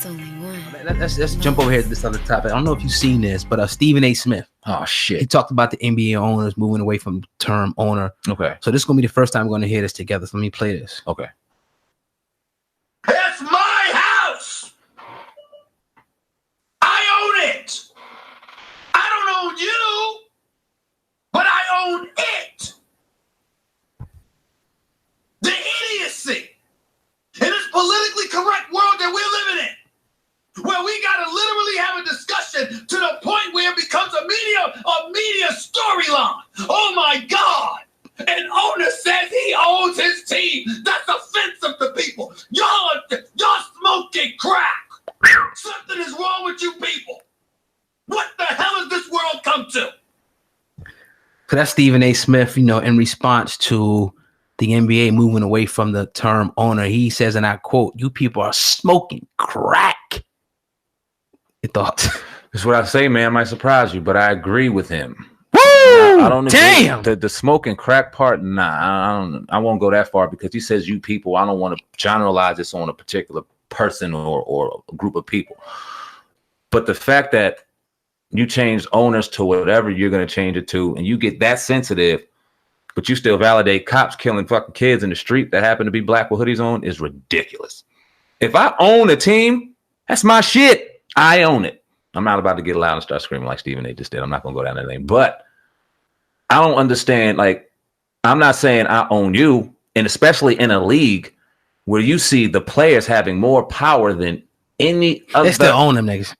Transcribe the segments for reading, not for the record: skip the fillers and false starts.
It's only one. Let's jump over here to this other topic. I don't know if you've seen this, but Stephen A. Smith. Oh shit. He talked about the NBA owners moving away from the term owner. Okay. So this is gonna be the first time we're gonna hear this together. So let me play this. Okay. It's my house. I own it. I don't own you, but I own it. The idiocy in this politically correct world that we're living in, where we gotta literally have a discussion to the point where it becomes a media storyline. Oh my God! An owner says he owns his team. That's offensive to people. Y'all smoking crack. Something is wrong with you people. What the hell has this world come to? So that's Stephen A. Smith, in response to the NBA moving away from the term owner. He says, and I quote, "You people are smoking crack." Your thoughts? That's what I say, man. I might surprise you, but I agree with him. Woo! I don't Damn. The smoking crack part. Nah, I won't go that far because he says you people. I don't want to generalize this on a particular person or a group of people. But the fact that you change owners to whatever you're going to change it to, and you get that sensitive, but you still validate cops killing fucking kids in the street that happen to be black with hoodies on is ridiculous. If I own a team, that's my shit. I own it. I'm not about to get loud and start screaming like Stephen A. just did. I'm not going to go down that lane. But I don't understand. Like, I'm not saying I own you, and especially in a league where you see the players having more power than any other. They still own them niggas.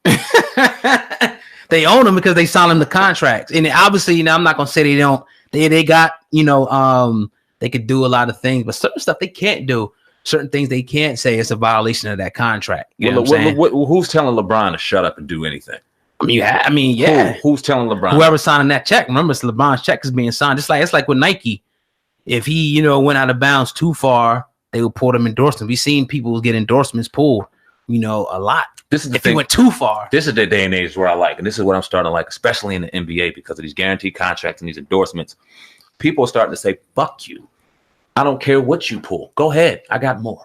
They own them because they signed them the contracts. And obviously, I'm not going to say they don't. They got, they could do a lot of things, but certain stuff they can't do. Certain things they can't say. It's a violation of that contract. You know what I'm saying? Who's telling LeBron to shut up and do anything? I mean, yeah. Who's telling LeBron? Whoever's signing that check. Remember, it's LeBron's check is being signed. It's like with Nike. If he, went out of bounds too far, they would pull them endorsements. We've seen people get endorsements pulled, a lot. This is the if thing. He went too far. This is the day and age where I like, and this is what I'm starting to like, especially in the NBA because of these guaranteed contracts and these endorsements. People are starting to say, "Fuck you! I don't care what you pull. Go ahead. I got more.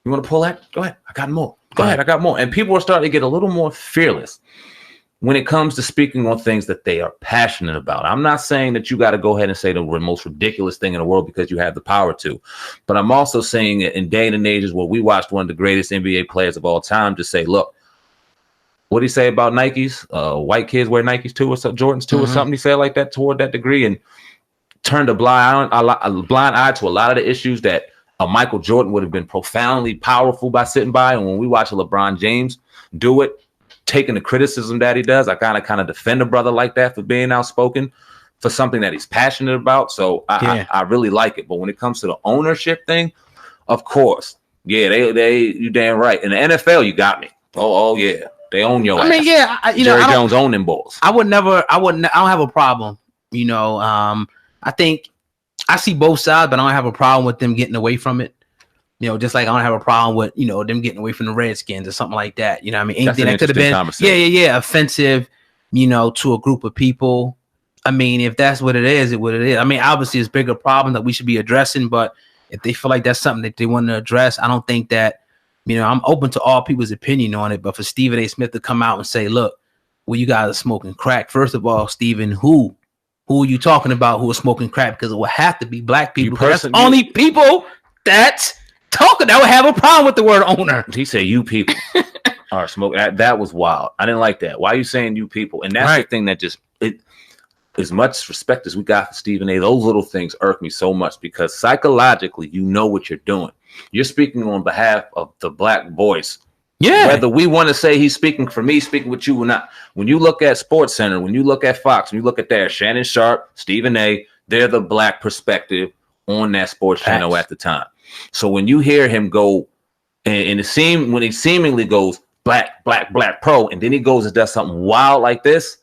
You want to pull that? Go ahead. I got more. Go ahead. I got more." And people are starting to get a little more fearless when it comes to speaking on things that they are passionate about. I'm not saying that you got to go ahead and say the most ridiculous thing in the world because you have the power to, but I'm also saying that in day and ages where we watched one of the greatest NBA players of all time just say, "Look, what did he say about Nikes? White kids wear Nikes too, or Jordans too, or something." He said like that toward that degree, and turned a blind eye to a lot of the issues that Michael Jordan would have been profoundly powerful by sitting by. And when we watch a LeBron James do it, taking the criticism that he does, I kind of defend a brother like that for being outspoken for something that he's passionate about. So I really like it. But when it comes to the ownership thing, of course, yeah, they you damn right. In the NFL, you got me. Oh yeah, they own your ass. I mean, yeah, Jerry Jones owned them balls. I don't have a problem. I think I see both sides, but I don't have a problem with them getting away from it. Just like I don't have a problem with, them getting away from the Redskins or something like that. I mean, anything that could have been, offensive, to a group of people. I mean, if that's what it is, it what it is. I mean, obviously it's a bigger problem that we should be addressing, but if they feel like that's something that they want to address, I don't think that, I'm open to all people's opinion on it. But for Stephen A. Smith to come out and say, "Look, well, you guys are smoking crack." First of all, Stephen, who are you talking about who are smoking crack? Because it will have to be black people. That's only people that would have a problem with the word owner. He said you people are smoking. That was wild. I didn't like that. Why are you saying you people? And that's the thing that as much respect as we got for Stephen A., those little things irk me so much because psychologically, what you're doing. You're speaking on behalf of the black voice. Yeah. Whether we want to say he's speaking for me, speaking with you or not. When you look at SportsCenter, when you look at Fox, when you look at there, Shannon Sharp, Stephen A., they're the black perspective on that sports channel at the time. So when you hear him go when he seemingly goes black pro, and then he goes and does something wild like this,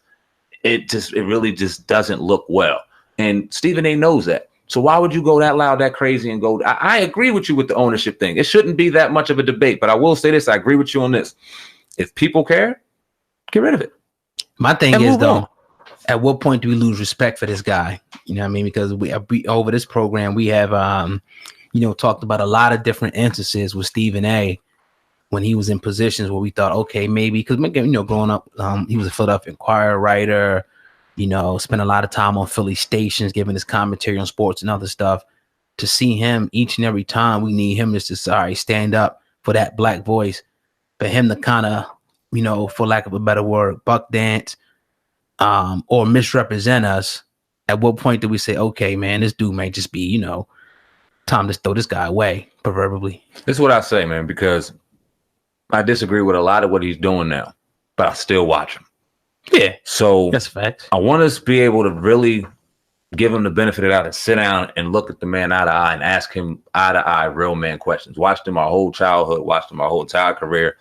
it really just doesn't look well. And Stephen A. knows that. So why would you go that loud, that crazy, and go? I agree with you with the ownership thing. It shouldn't be that much of a debate, but I will say this. I agree with you on this. If people care, get rid of it. My thing is, though, at what point do we lose respect for this guy? You know what I mean? Because we over this program, we have, talked about a lot of different instances with Stephen A. when he was in positions where we thought, okay, maybe, because, you know, growing up, he was a Philadelphia Inquirer writer, you know, spent a lot of time on Philly stations, giving his commentary on sports and other stuff. To see him each and every time we need him just to stand up for that black voice, for him to kind of, you know, for lack of a better word, buck dance, or misrepresent us. At what point do we say, okay, man, this dude may just be, you know, time to throw this guy away, proverbially? This is what I say, man, because I disagree with a lot of what he's doing now, but I still watch him. Yeah. So that's a fact. I want us to be able to really give him the benefit of the doubt and sit down and look at the man eye to eye and ask him eye to eye real man questions. Watched him our whole childhood, watched him our whole entire career.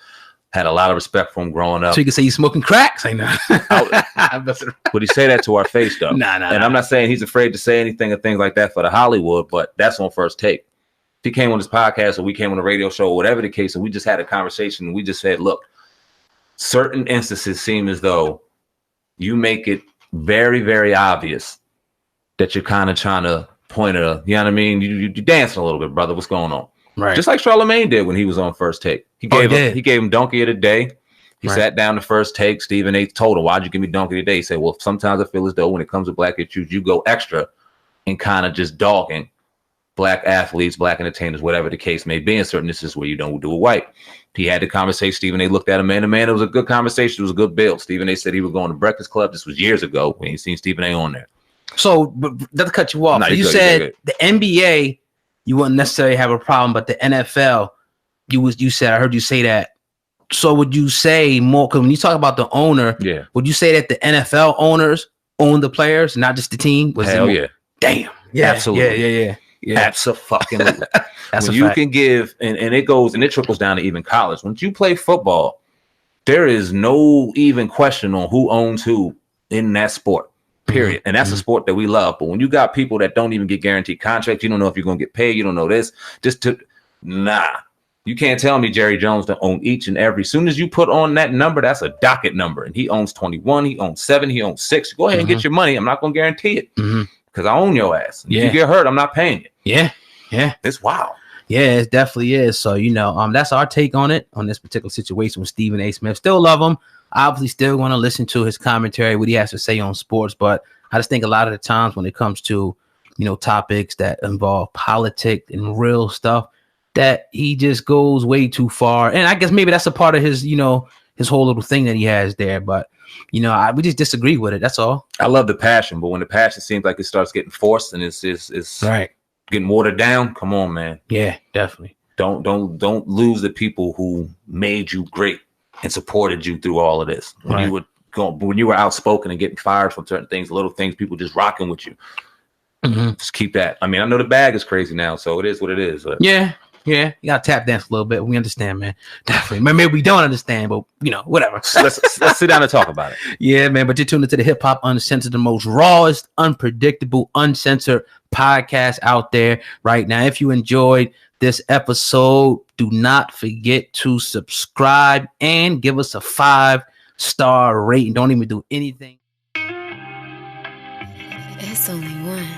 Had a lot of respect for him growing up. So you can say he's smoking crack? Say no. Would he say that to our face, though? Nah. And I'm not saying he's afraid to say anything or things like that for the Hollywood, but that's on First Take. If he came on this podcast or we came on a radio show or whatever the case, and we just had a conversation and we just said, look, certain instances seem as though you make it very, very obvious that you're kind of trying to point at a, you know what I mean? You're dancing a little bit, brother. What's going on? Right. Just like Charlamagne did when he was on First Take. He gave him Donkey of the Day. He sat down to First Take. Stephen A. told him, why'd you give me Donkey of the Day? He said, well, sometimes I feel as though when it comes to black issues, you go extra and kind of just dogging black athletes, black entertainers, whatever the case may be. In certain instances where you don't do it white. He had the conversation. Stephen A. looked at him, man. It was a good conversation. It was a good build. Stephen A. said he was going to Breakfast Club. This was years ago when he seen Stephen A. on there. So, but not to cut you off. You said the NBA, you wouldn't necessarily have a problem, but the NFL, you said, I heard you say that. So would you say more, because when you talk about the owner, would you say that the NFL owners own the players, not just the team? Hell yeah. Damn. Yeah. Absolutely. Yeah. Absolutely. When you can give, and it goes, and it trickles down to even college. When you play football, there is no even question on who owns who in that sport. Period. And that's a sport that we love. But when you got people that don't even get guaranteed contracts, you don't know if you're going to get paid. You don't know this. You can't tell me Jerry Jones to own each and every. Soon as you put on that number, that's a docket number. And he owns 21. He owns 7. He owns 6. Go ahead and get your money. I'm not going to guarantee it because I own your ass. If you get hurt, I'm not paying you. Yeah. It's wild. Yeah, it definitely is. So, you know, that's our take on it, on this particular situation with Stephen A. Smith. Still love him. Obviously still want to listen to his commentary, what he has to say on sports. But I just think a lot of the times when it comes to, you know, topics that involve politics and real stuff, that he just goes way too far. And I guess maybe that's a part of his, you know, his whole little thing that he has there. But, you know, we just disagree with it. That's all. I love the passion. But when the passion seems like it starts getting forced and it's getting watered down, come on, man. Yeah, definitely. Don't lose the people who made you great and supported you through all of this. When you were outspoken and getting fired from certain things, little things, people just rocking with you. Just keep that. I mean, I know the bag is crazy now, so it is what it is. But. Yeah. You gotta tap dance a little bit. We understand, man. Definitely. Maybe we don't understand, but you know, whatever. let's sit down and talk about it. Yeah, man. But you're tuned into the Hip Hop Uncensored, the most rawest, unpredictable, uncensored podcast out there right now. If you enjoyed this episode, do not forget to subscribe and give us a 5-star rating. Don't even do anything. It's only one.